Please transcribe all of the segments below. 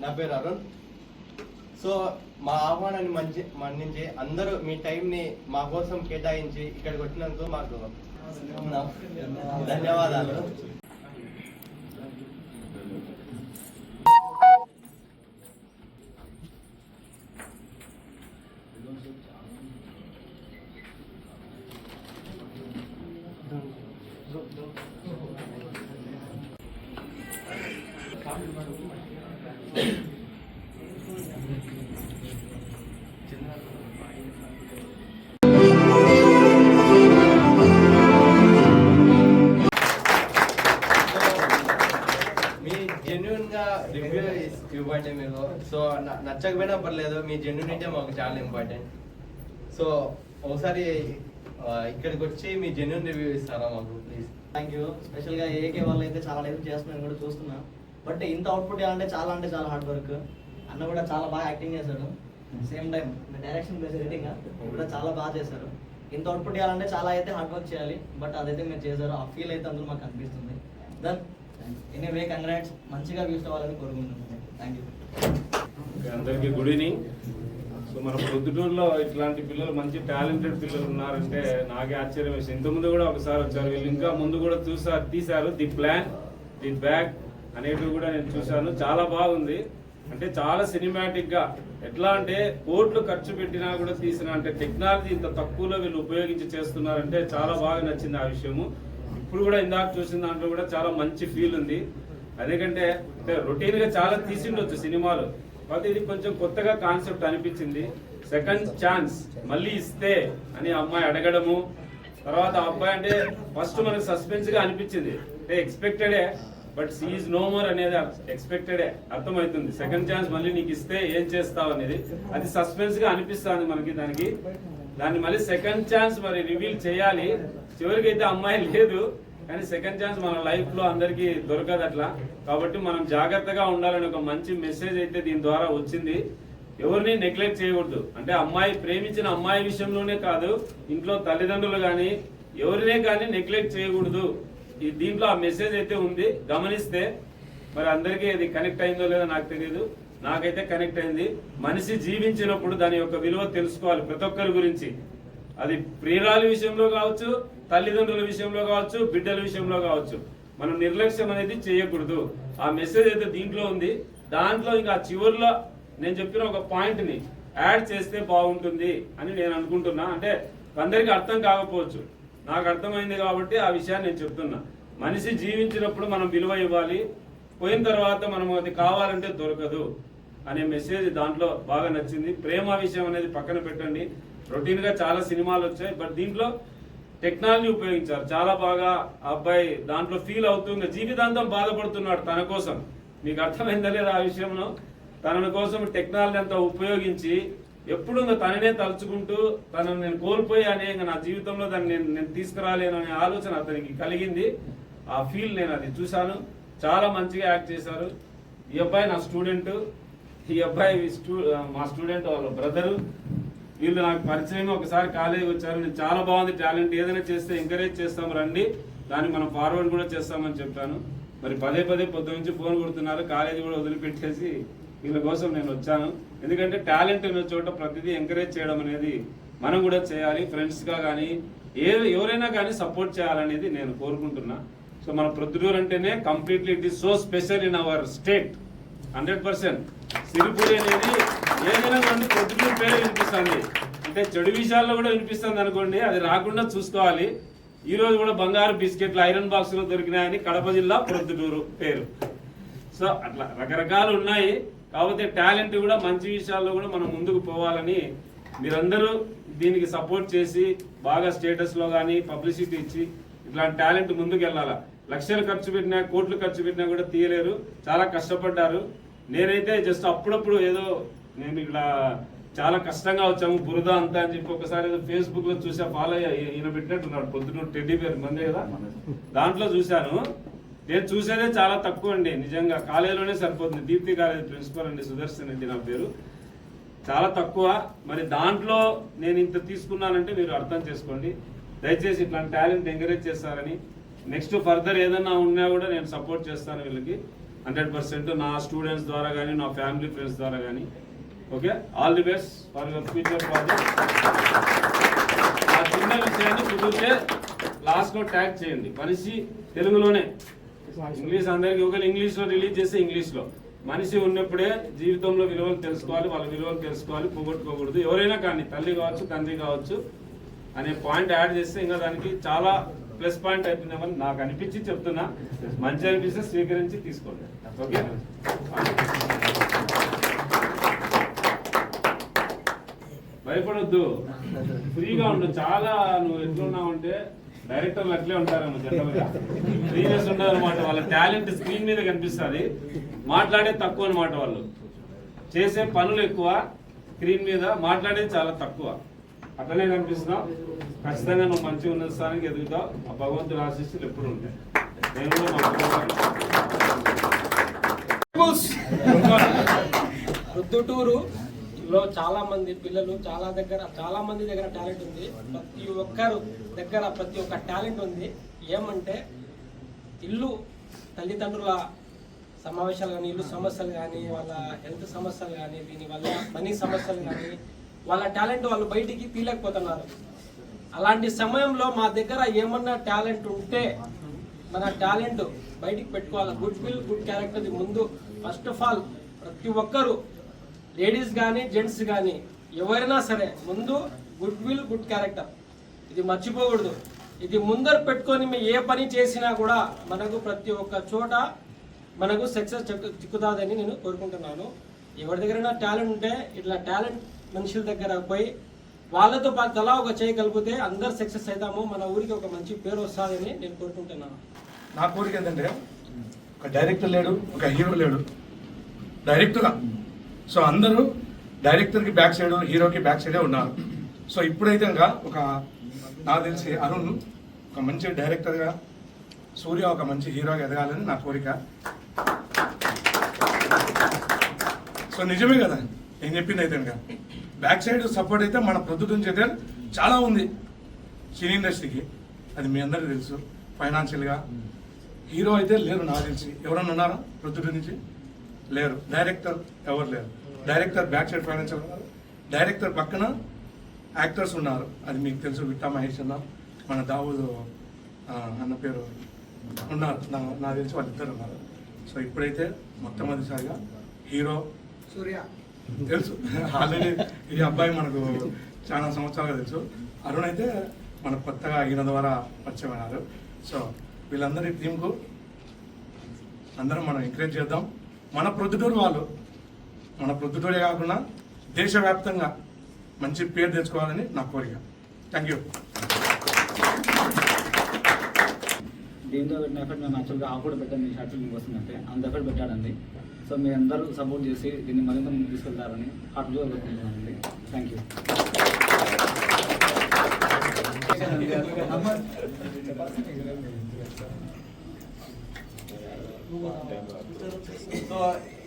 నా పేరు అరుణ్. సో మా ఆహ్వానాన్ని మన్నించి అందరూ మీ టైంని మా కోసం కేటాయించి ఇక్కడికి వచ్చినందుకు మాకు ధన్యవాదాలు. రివ్యూ ఇవ్వండి మీరు. సో నచ్చకపోయినా పర్లేదు, మీ జెన్యూనిటీ మాకు చాలా ఇంపార్టెంట్. సో ఒకసారి ఇక్కడికి వచ్చి మీ జెన్యూన్ రివ్యూ ఇస్తారా మాకు ప్లీజ్? Thank you. స్పెషల్గా ఏకే వాళ్ళు అయితే చాలా హెల్ప్ చేస్తున్నాను కూడా చూస్తున్నా. బట్ ఇంత అవుట్పుట్ అంటే చాలా హార్డ్ వర్క్. అన్న కూడా చాలా బాగా యాక్టింగ్ చేశాడు. Same time direction plus editing కూడా చాలా బాగా చేశారు. ఇంత అవుట్పుట్ చేయాలంటే చాలా అయితే హార్డ్ వర్క్ చేయాలి. బట్ అదైతే మీరు చేశారు. ఆ ఫీల్ అయితే అందులో మాకు అనిపిస్తుంది. Then anyway congrats. మంచిగా వ్యూస్ అవ్వాలని కోరుకుంటున్నాను. Thank you. అందరికీ గుడ్ ఈవినింగ్. సో మన ప్రొద్దుటూరులో ఇట్లాంటి పిల్లలు, మంచి టాలెంటెడ్ పిల్లలు ఉన్నారంటే నాకే ఆశ్చర్యం వేసి. ఇంతకుముందు కూడా ఒకసారి వచ్చారు వీళ్ళు, ఇంకా ముందు కూడా తీశారు. ది ప్లాన్ ది బ్యాగ్ అనేటివి కూడా నేను చూశాను. చాలా బాగుంది. అంటే చాలా సినిమాటిక్ గా, ఎట్లా అంటే కోట్లు ఖర్చు పెట్టినా కూడా తీసిన, అంటే టెక్నాలజీ ఇంత తక్కువలో వీళ్ళు ఉపయోగించి చేస్తున్నారంటే చాలా బాగా నచ్చింది ఆ విషయము. ఇప్పుడు కూడా ఇందాక చూసిన దాంట్లో కూడా చాలా మంచి ఫీల్ ఉంది. ఎందుకంటే రొటీన్ గా చాలా తీసిండొచ్చు సినిమాలు, కాకపోతే ఇది కొంచెం కొత్తగా కాన్సెప్ట్ అనిపించింది. సెకండ్ ఛాన్స్ మళ్ళీ ఇస్తే అని అమ్మాయి అడగడము, తర్వాత అబ్బాయి అంటే ఫస్ట్ మనకు సస్పెన్స్ గా అనిపించింది, అంటే ఎక్స్పెక్టెడే, బట్ సీఈస్ నో మోర్ అనేది ఎక్స్పెక్టెడే అర్థమవుతుంది. సెకండ్ ఛాన్స్ మళ్ళీ నీకు ఇస్తే ఏం చేస్తావు అనేది అది సస్పెన్స్ గా అనిపిస్తుంది మనకి. దాన్ని మళ్ళీ సెకండ్ ఛాన్స్ మరి రివీల్ చేయాలి. చివరికి అయితే అమ్మాయి లేదు, కానీ సెకండ్ ఛాన్స్ మన లైఫ్ లో అందరికి దొరకదు అట్లా. కాబట్టి మనం జాగ్రత్తగా ఉండాలని ఒక మంచి మెసేజ్ అయితే దీని ద్వారా వచ్చింది. ఎవరిని నెగ్లెక్ట్ చేయకూడదు. అంటే అమ్మాయి ప్రేమించిన అమ్మాయి విషయంలోనే కాదు, ఇంట్లో తల్లిదండ్రులు కానీ ఎవరినే కానీ నెగ్లెక్ట్ చేయకూడదు. దీంట్లో ఆ మెసేజ్ అయితే ఉంది. గమనిస్తే మరి అందరికీ అది కనెక్ట్ అయిందో లేదో నాకు తెలియదు, నాకైతే కనెక్ట్ అయింది. మనిషి జీవించినప్పుడు దాని యొక్క విలువ తెలుసుకోవాలి ప్రతి ఒక్కరి గురించి. అది ప్రియురాలి విషయంలో కావచ్చు, తల్లిదండ్రుల విషయంలో కావచ్చు, బిడ్డల విషయంలో కావచ్చు. మనం నిర్లక్ష్యం అనేది చేయకూడదు. ఆ మెసేజ్ అయితే దీంట్లో ఉంది. దాంట్లో ఇంకా చివరిలో నేను చెప్పిన ఒక పాయింట్ ని యాడ్ చేస్తే బాగుంటుంది అని నేను అనుకుంటున్నా. అంటే అందరికీ అర్థం కాకపోవచ్చు, నాకు అర్థమైంది కాబట్టి ఆ విషయాన్ని నేను చెప్తున్నా. మనిషి జీవించినప్పుడు మనం విలువ ఇవ్వాలి, పోయిన తర్వాత మనం అది కావాలంటే దొరకదు అనే మెసేజ్ దాంట్లో బాగా నచ్చింది. ప్రేమ విషయం అనేది పక్కన పెట్టండి, రొటీన్ గా చాలా సినిమాలు వచ్చాయి, బట్ దీంట్లో టెక్నాలజీ ఉపయోగించారు చాలా బాగా. అబ్బాయి దాంట్లో ఫీల్ అవుతుంది, జీవితాంతం బాధపడుతున్నాడు తన కోసం. మీకు అర్థమైందా లేదా ఆ విషయంలో? తన కోసం టెక్నాలజీ అంతా ఉపయోగించి ఎప్పుడు తననే తలుచుకుంటూ తనను నేను కోల్పోయానే, నా జీవితంలో దాన్ని నేను తీసుకురాలేను అనే ఆలోచన అతనికి కలిగింది. ఆ ఫీల్ నేను అది చూశాను. చాలా మంచిగా యాక్ట్ చేశారు. ఈ అబ్బాయి నా స్టూడెంట్, ఈ అబ్బాయి మా స్టూడెంట్ వాళ్ళ బ్రదరు. వీళ్ళు నాకు పరిచయం, ఒకసారి కాలేజీకి వచ్చారు. నేను చాలా బాగుంది టాలెంట్, ఏదైనా చేస్తే ఎంకరేజ్ చేస్తాం రండి, దాన్ని మనం ఫార్వర్డ్ కూడా చేస్తామని చెప్పాను. మరి పదే పొద్దు నుంచి ఫోన్ కొడుతున్నారు. కాలేజీ కూడా వదిలిపెట్టేసి వీళ్ళ కోసం నేను వచ్చాను. ఎందుకంటే టాలెంట్ ఉన్న చోట ప్రతిదీ ఎంకరేజ్ చేయడం అనేది మనం కూడా చేయాలి. ఫ్రెండ్స్గా కానీ ఎవరైనా కానీ సపోర్ట్ చేయాలనేది నేను కోరుకుంటున్నా. సో మన ప్రొద్దుటూరు అంటేనే completely it is so special in our state. 100% Siripuri అనేది ఏదైనా కొన్ని ప్రొద్దుటూరు పేరే వినిపిస్తుంది. అంటే చెడు విషయాల్లో కూడా వినిపిస్తుంది అనుకోండి, అది రాకుండా చూసుకోవాలి. ఈ రోజు కూడా బంగారు బిస్కెట్లు ఐరన్ బాక్స్ లో దొరికినాయని కడప జిల్లా ప్రొద్దుటూరు పేరు. సో అట్లా రకరకాలు ఉన్నాయి. కాకపోతే టాలెంట్ కూడా మంచి విషయాల్లో కూడా మనం ముందుకు పోవాలని మీరందరూ దీనికి సపోర్ట్ చేసి బాగా స్టేటస్ లో కానీ పబ్లిసిటీ ఇచ్చి ఇట్లాంటి టాలెంట్ ముందుకు వెళ్ళాలా. లక్షలు ఖర్చు పెట్టినా, కోట్లు ఖర్చు పెట్టినా కూడా తీయలేరు. చాలా కష్టపడ్డారు. నేనైతే జస్ట్ అప్పుడప్పుడు ఏదో నేను ఇక్కడ చాలా కష్టంగా వచ్చాము, బురద అంతా అని చెప్పి ఒకసారి ఏదో ఫేస్బుక్ లో చూసా, ఫాలో ఈయన పెట్టినట్టున్నాడు పొద్దున టెడ్డీ పేరు మందే కదా, దాంట్లో చూశాను. నేను చూసేదే చాలా తక్కువ అండి నిజంగా. కాలేజీలోనే సరిపోతుంది. దీప్తి కాలేజ్ ప్రిన్సిపల్ అండి, సుదర్శన్ రెడ్డి నా పేరు. చాలా తక్కువ. మరి దాంట్లో నేను ఇంత తీసుకున్నానంటే మీరు అర్థం చేసుకోండి. దయచేసి ఇట్లాంటి టాలెంట్ ఎంకరేజ్ చేస్తారని, నెక్స్ట్ ఫర్దర్ ఏదన్నా ఉన్నా కూడా నేను సపోర్ట్ చేస్తాను వీళ్ళకి. 100% నా స్టూడెంట్స్ ద్వారా కానీ నా ఫ్యామిలీ ఫ్రెండ్స్ ద్వారా కానీ. Okay, all the best for your future project. ఆ చిన్న విషయాన్ని కుదిరితే లాస్ట్లో ట్యాగ్ చేయండి. మనిషి తెలుగులోనే, ఇంగ్లీష్ అందరికీ ఒకవేళ ఇంగ్లీష్లో రిలీజ్ చేస్తే ఇంగ్లీష్లో. మనిషి ఉన్నప్పుడే జీవితంలో విలువలు తెలుసుకోవాలి, వాళ్ళ విలువలు తెలుసుకోవాలి, పోగొట్టుకోకూడదు. ఎవరైనా కానీ తల్లి కావచ్చు, తండ్రి కావచ్చు అనే పాయింట్ యాడ్ చేస్తే ఇంకా దానికి చాలా ప్లస్ పాయింట్ అవుతుందేమని నాకు అనిపించి చెప్తున్నా. మంచి అనిపిస్తే స్వీకరించి తీసుకోండి. ఓకే, భయపడొద్దు, ఫ్రీగా ఉండు. చాలా నువ్వు ఎట్లున్నావు అంటే డైరెక్టర్లు అట్లే ఉంటారేమో, జనరల్గా ఫ్రీనెస్ ఉండదు అనమాట. వాళ్ళ టాలెంట్ స్క్రీన్ మీద కనిపిస్తుంది, మాట్లాడే తక్కువ అనమాట. వాళ్ళు చేసే పనులు ఎక్కువ, స్క్రీన్ మీద మాట్లాడేది చాలా తక్కువ. అట్లనే కనిపిస్తున్నావు. ఖచ్చితంగా నువ్వు మంచిగా ఉన్న స్థానానికి ఎదుగుతావు. ఆ భగవంతుడు ఆశీస్సులు ఎప్పుడు ఉంటాయి. నేను ప్రొద్దుటూరులో చాలా మంది పిల్లలు చాలా మంది దగ్గర టాలెంట్ ఉంది. ప్రతి ఒక్కరు దగ్గర ప్రతి ఒక్క టాలెంట్ ఉంది. ఏమంటే ఇల్లు తల్లిదండ్రుల సమావేశాలు కానీ, ఇల్లు సమస్యలు కానీ, వాళ్ళ హెల్త్ సమస్యలు కానీ, దీనివల్ల మనీ సమస్యలు కానీ, వాళ్ళ టాలెంట్ వాళ్ళు బయటికి తీయలేకపోతున్నారు. అలాంటి సమయంలో మా దగ్గర ఏమన్నా టాలెంట్ ఉంటే మన టాలెంట్ బయటికి పెట్టుకోవాలి. గుడ్ విల్, గుడ్ క్యారెక్టర్ ముందు. ఫస్ట్ ఆఫ్ ఆల్ ప్రతి ఒక్కరు, లేడీస్ కానీ జెంట్స్ కానీ ఎవరైనా సరే, ముందు గుడ్ విల్, గుడ్ క్యారెక్టర్ ఇది మర్చిపోకూడదు. ఇది ముందర పెట్టుకొని మేము ఏ పని చేసినా కూడా మనకు ప్రతి ఒక్క చోట మనకు సక్సెస్ చిక్కుతుందని నేను కోరుకుంటున్నాను. ఎవరి దగ్గరైనా టాలెంట్ ఉంటే ఇట్లా టాలెంట్ మనుషుల దగ్గర పోయి వాళ్ళతో పాటు తలా ఒక చేయగలిగితే అందరు సక్సెస్ అవుతాము. మన ఊరికి ఒక మంచి పేరు వస్తుందని నేను కోరుకుంటున్నాను. నా కోరిక ఏంటంటే, ఒక డైరెక్టర్ లేడు, ఒక హీరో లేడు, డైరెక్టర్గా. సో అందరూ డైరెక్టర్కి బ్యాక్ సైడ్, హీరోకి బ్యాక్ సైడే ఉన్నారు. సో ఇప్పుడైతే ఇంకా నాకు తెలిసి అరుణ్ ఒక మంచి డైరెక్టర్గా, సూర్య ఒక మంచి హీరోగా ఎదగాలని నా కోరిక. సో నిజమే కదా నేను చెప్పింది అయితే ఇంకా బ్యాక్ సైడ్ సపోర్ట్ అయితే మన ప్రొద్దుటూరు నుంచి అయితే చాలా ఉంది సినీ ఇండస్ట్రీకి. అది మీ అందరికీ తెలుసు. ఫైనాన్షియల్గా హీరో అయితే లేరు నాకు తెలిసి. ఎవరన్నా ఉన్నారా ప్రొద్దుటూరు నుంచి? లేరు. డైరెక్టర్ ఎవరు లేరు. డైరెక్టర్ బ్యాక్ సైడ్ ఫైనాన్షియల్ ఉన్నారు, డైరెక్టర్ పక్కన యాక్టర్స్ ఉన్నారు. అది మీకు తెలుసు. విట్టా మహేష్ అన్న, మన దావూద్ అన్న పేరు ఉన్నారు. నాకు తెలిసి వాళ్ళిద్దరు ఉన్నారు. సో ఇప్పుడైతే మొట్టమొదటిసారిగా హీరో సూర్య తెలుసు. ఆల్రెడీ ఈ అబ్బాయి మనకు చాలా సంవత్సరాలుగా తెలుసు. అరుణ్ అయితే మనకు కొత్తగా ఈయన ద్వారా పరిచయమైనారు. సో వీళ్ళందరి టీంకు అందరం మనం ఎంకరేజ్ చేద్దాం. మన ప్రొద్దుటూరు వాళ్ళు, మన ప్రొద్దుటూరే కాకుండా దేశవ్యాప్తంగా మంచి పేరు తెచ్చుకోవాలని నా కోరిక. Thank you. దీంతో పెట్టిన ఎఫర్ట్ మేము యాక్చువల్గా ఆఫ్ కూడా పెట్టండి షార్ట్ ఫిల్మ్ వస్తుందంటే అంత ఎఫర్ట్ పెట్టాడండి. సో మీ అందరూ సపోర్ట్ చేసి దీన్ని మరింత ముందుకు తీసుకెళ్తారని హార్ట్గా కోరుకుంటున్నానండి. Thank you. సో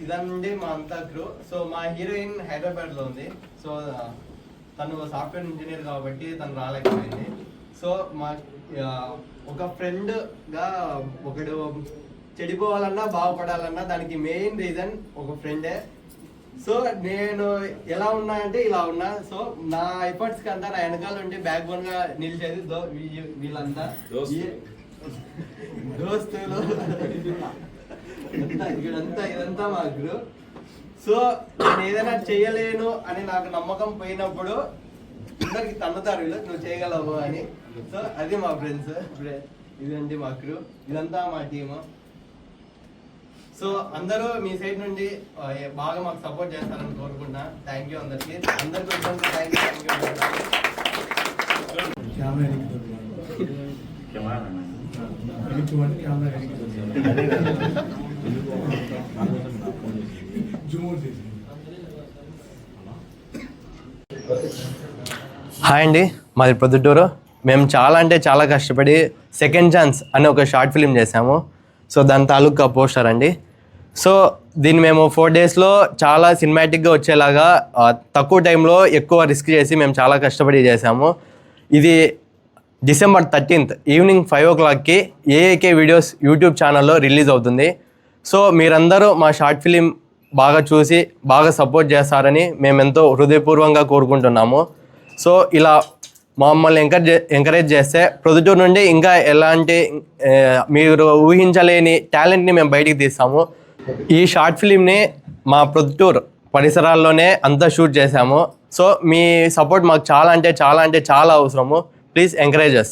ఇదండి మా అంతా క్రూ. సో మా హీరోయిన్ హైదరాబాద్ లో ఉంది. సో తను సాఫ్ట్వేర్ ఇంజనీర్ కాబట్టి తను రాలేకపోయింది. సో మా ఒక ఫ్రెండ్ గా ఒకడు చెడిపోవాలన్నా బాగుపడాలన్నా దానికి మెయిన్ రీజన్ ఒక ఫ్రెండే. సో నేను ఎలా ఉన్నా అంటే ఇలా ఉన్నా. సో నా ఎఫర్ట్స్ కి అంతా నా వెనకాల ఉండి బ్యాక్ బోన్ గా నిలిచేది వీళ్ళంతా దోస్తులు. ఇదంతా మా గ్రూప్. సో నేను ఏదైనా చెయ్యలేను అని నాకు నమ్మకం పోయినప్పుడు అందరికి తన్నుతారు వీళ్ళు, నువ్వు చేయగలవు అని. సో అది మా ఫ్రెండ్స్. ఇదండి మా క్రూ, ఇదంతా మా టీము. సో అందరూ మీ సైడ్ నుండి బాగా మాకు సపోర్ట్ చేస్తారని కోరుకుంటున్నా. థ్యాంక్ యూ అందరికి. అందరికి థ్యాంక్ యూ. హాయ్ అండి, మాది ప్రొద్దుటూరు. మేము చాలా అంటే చాలా కష్టపడి సెకండ్ ఛాన్స్ అనే ఒక షార్ట్ ఫిల్మ్ చేసాము. సో దాని తాలూకా పోస్టర్ అండి. సో దీన్ని మేము 4 daysలో చాలా సినిమాటిక్గా వచ్చేలాగా తక్కువ టైంలో ఎక్కువ రిస్క్ చేసి మేము చాలా కష్టపడి చేసాము. ఇది December 13th ఈవినింగ్ 5 o'clockకి ఏఏకే వీడియోస్ యూట్యూబ్ ఛానల్లో రిలీజ్ అవుతుంది. సో మీరందరూ మా షార్ట్ ఫిలిం బాగా చూసి బాగా సపోర్ట్ చేస్తారని మేమెంతో హృదయపూర్వకంగా కోరుకుంటున్నాము. సో ఇలా మమ్మల్ని ఎంకరేజ్ చేస్తే ప్రొద్దుటూరు నుండి ఇంకా ఎలాంటి మీరు ఊహించలేని టాలెంట్ని మేము బయటికి తీస్తాము. ఈ షార్ట్ ఫిలింని మా ప్రొద్దుటూరు పరిసరాల్లోనే అంతా షూట్ చేశాము. సో మీ సపోర్ట్ మాకు చాలా అవసరము. Please encourage us.